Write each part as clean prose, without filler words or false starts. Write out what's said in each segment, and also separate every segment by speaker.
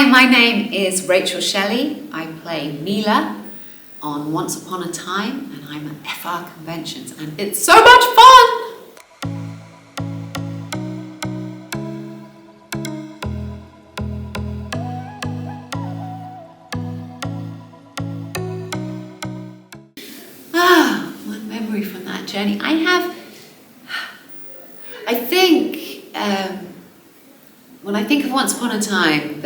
Speaker 1: Hi, my name is Rachel Shelley. I play Milah on Once Upon a Time, and I'm at FrConventions, and it's so much fun! One memory from that journey. I think, when I think of Once Upon a Time,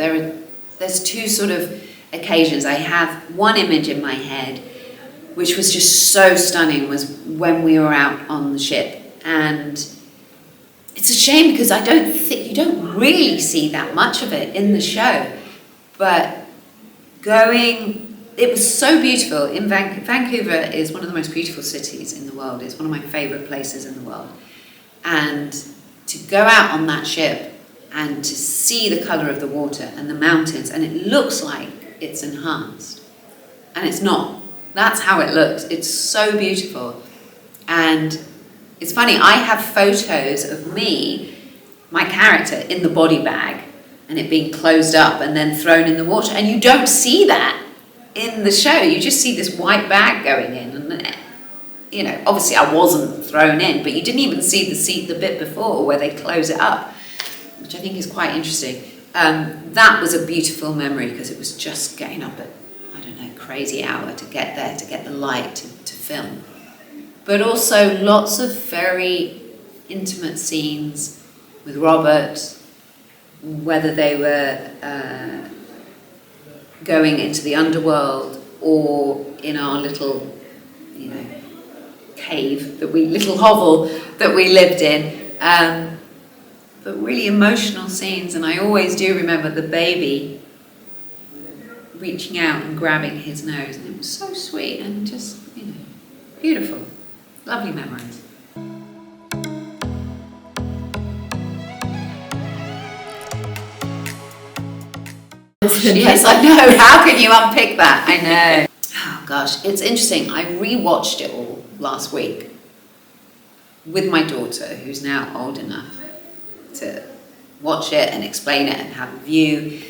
Speaker 1: there's two sort of occasions. I have one image in my head, which was just so stunning, was when we were out on the ship. And it's a shame because you don't really see that much of it in the show. But it was so beautiful. In Vancouver is one of the most beautiful cities in the world. It's one of my favorite places in the world. And to go out on that ship and to see the color of the water and the mountains, and it looks like it's enhanced. And it's not. That's how it looks. It's so beautiful. And it's funny, I have photos of me, my character, in the body bag, and it being closed up and then thrown in the water. And you don't see that in the show. You just see this white bag going in. And, you know, obviously I wasn't thrown in, but you didn't even see the bit before where they close it up, which I think is quite interesting. That was a beautiful memory because it was just getting up at, I don't know, crazy hour to get there, to get the light to film. But also lots of very intimate scenes with Robert, whether they were going into the underworld or in our little, little hovel that we lived in. But really emotional scenes, and I always do remember the baby reaching out and grabbing his nose, and it was so sweet and just, beautiful. Lovely memories. Yes, I know. How can you unpick that? I know. Oh gosh, it's interesting. I rewatched it all last week with my daughter, who's now old enough to watch it and explain it and have a view.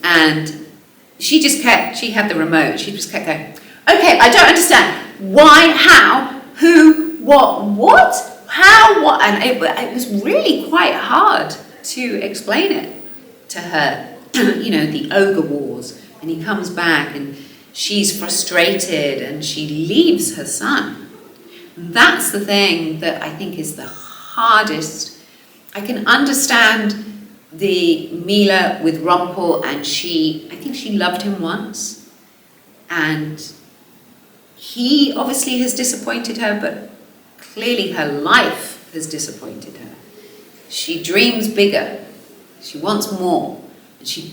Speaker 1: And she had the remote. She just kept going, okay, I don't understand. Why, how, who, what, how, what? And it was really quite hard to explain it to her. The ogre wars, and he comes back and she's frustrated and she leaves her son. That's the thing that I think is the hardest. I can understand the Milah with Rumpel, and I think she loved him once, and he obviously has disappointed her, but clearly her life has disappointed her. She dreams bigger, she wants more. She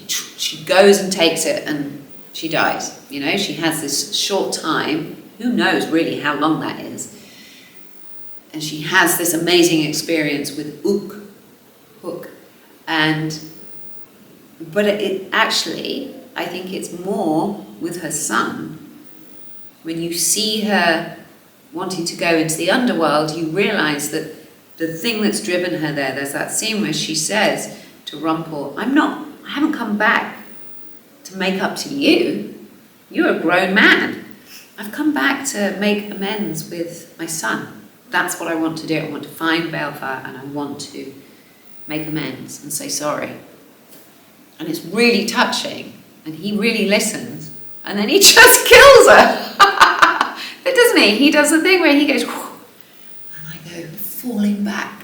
Speaker 1: goes and takes it and she dies. She has this short time, who knows really how long that is. And she has this amazing experience with Hook. But it actually, I think it's more with her son. When you see her wanting to go into the underworld, you realize that the thing that's driven her there's that scene where she says to Rumpel, I haven't come back to make up to you. You're a grown man. I've come back to make amends with my son. That's what I want to do. I want to find Balefire and I want to make amends and say sorry. And it's really touching. And he really listens. And then he just kills her. But doesn't he? He does the thing where he goes, whew, and I go falling back.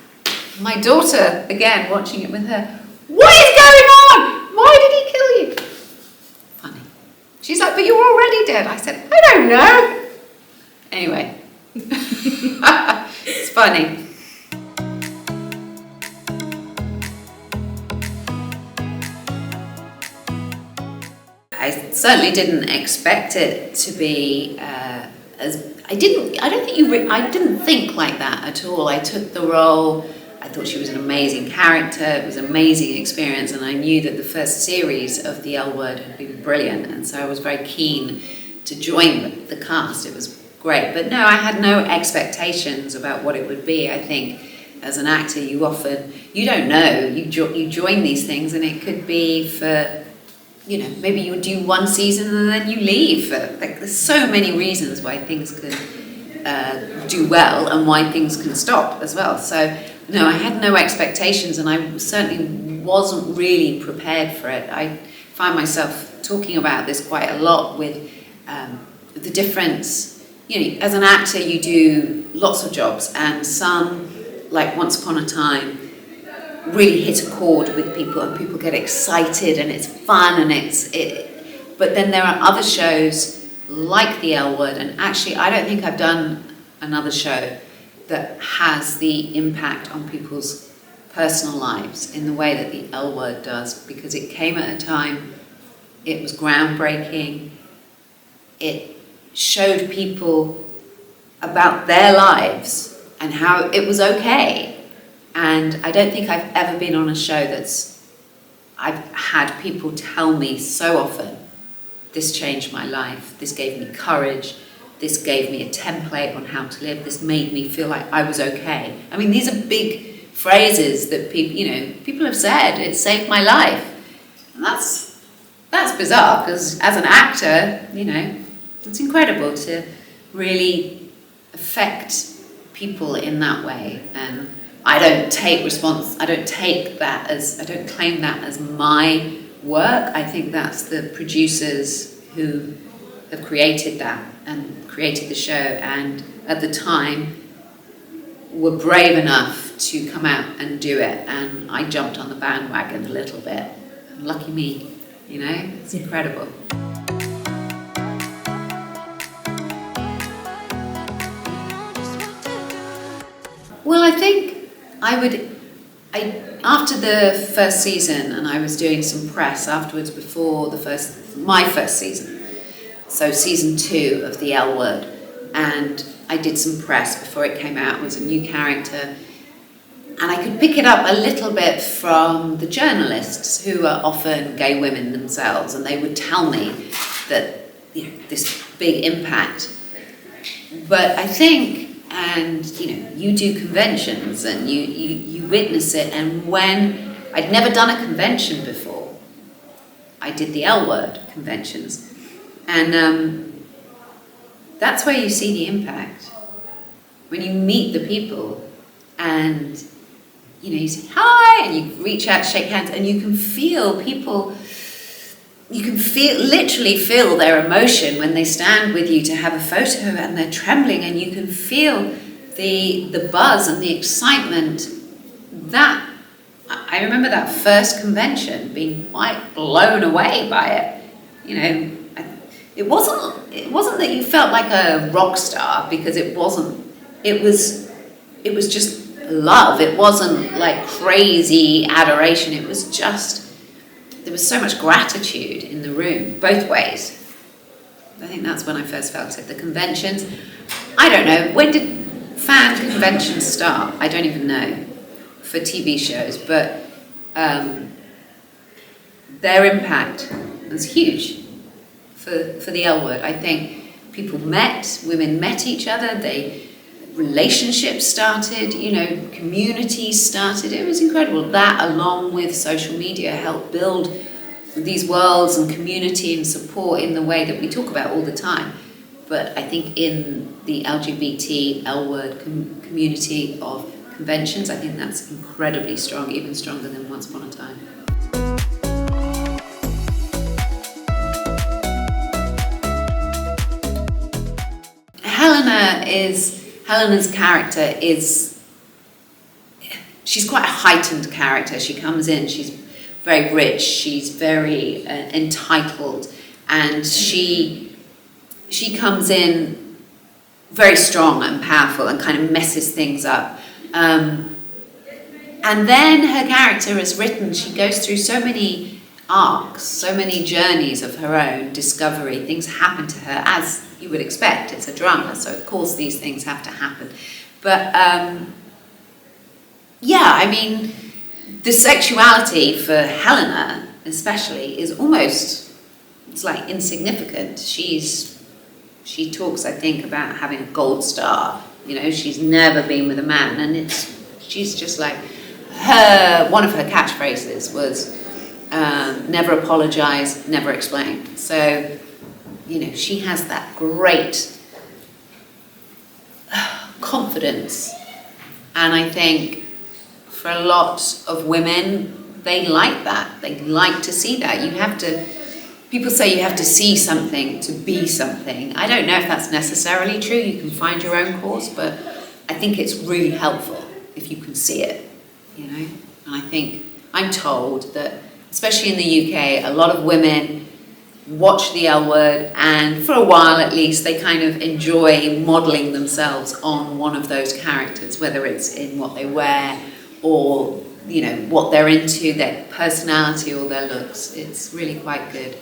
Speaker 1: My daughter, again, watching it with her, what is going on? Why did he kill you? Funny. She's like, but you're already dead. I said, I don't know. Anyway. It's funny. I certainly didn't expect it to be I didn't think like that at all. I took the role. I thought she was an amazing character. It was an amazing experience, and I knew that the first series of The L Word had been brilliant, and so I was very keen to join the cast. It was great, but no, I had no expectations about what it would be. I think as an actor, you don't know. You join these things, and it could be for maybe you do one season and then you leave. There's so many reasons why things can do well and why things can stop as well. So no, I had no expectations, and I certainly wasn't really prepared for it. I find myself talking about this quite a lot with the difference. As an actor, you do lots of jobs, and some, like Once Upon a Time, really hit a chord with people, and people get excited, and it's fun, and but then there are other shows like The L Word, and actually I don't think I've done another show that has the impact on people's personal lives in the way that The L Word does, because it came at a time, it was groundbreaking, it showed people about their lives and how it was okay. And I don't think I've ever been on a show I've had people tell me so often, this changed my life, this gave me courage, this gave me a template on how to live, this made me feel like I was okay. I mean, these are big phrases that people have said, it saved my life. And that's bizarre, because as an actor, it's incredible to really affect people in that way. And I don't claim that as my work. I think that's the producers who have created that and created the show, and at the time were brave enough to come out and do it, and I jumped on the bandwagon a little bit. Lucky me, it's incredible. Well, I think after the first season, and I was doing some press afterwards before my first season, so season 2 of The L Word, and I did some press before it came out. It was a new character, and I could pick it up a little bit from the journalists, who are often gay women themselves, and they would tell me that this big impact. But I think, and you do conventions and you witness it, and when I'd never done a convention before, I did the L Word conventions, and that's where you see the impact. When you meet the people and you say hi, and you reach out, shake hands, and you can feel people, literally feel their emotion when they stand with you to have a photo, and they're trembling, and you can feel the buzz and the excitement. That I remember that first convention being quite blown away by it. It wasn't that you felt like a rock star, because it wasn't. It was just love. It wasn't like crazy adoration. It was just, there was so much gratitude in the room, both ways. I think that's when I first felt it. The conventions, I don't know, when did fan conventions start? I don't even know, for TV shows, but their impact was huge for the L Word. I think women met each other, relationships started, communities started. It was incredible. That, along with social media, helped build these worlds and community and support in the way that we talk about all the time. But I think in the LGBT L Word community of conventions, I think that's incredibly strong, even stronger than Once Upon a Time. Helena's character she's quite a heightened character. She comes in, she's very rich, she's very entitled, and she comes in very strong and powerful and kind of messes things up. And then her character is written, she goes through so many arcs, so many journeys of her own discovery. Things happen to her, as you would expect. It's a drama, so of course these things have to happen. But the sexuality for Helena especially is almost, it's like insignificant. She talks, I think, about having a gold star. She's never been with a man, and she's just like, one of her catchphrases was, never apologise, never explain. So, you know, she has that great confidence. And I think for a lot of women, they like that. They like to see that. People say you have to see something to be something. I don't know if that's necessarily true. You can find your own cause, but I think it's really helpful if you can see it, you know? And I think I'm told that, especially in the UK, a lot of women watch the L Word, and for a while at least, they kind of enjoy modelling themselves on one of those characters, whether it's in what they wear or, you know, what they're into, their personality or their looks. It's really quite good.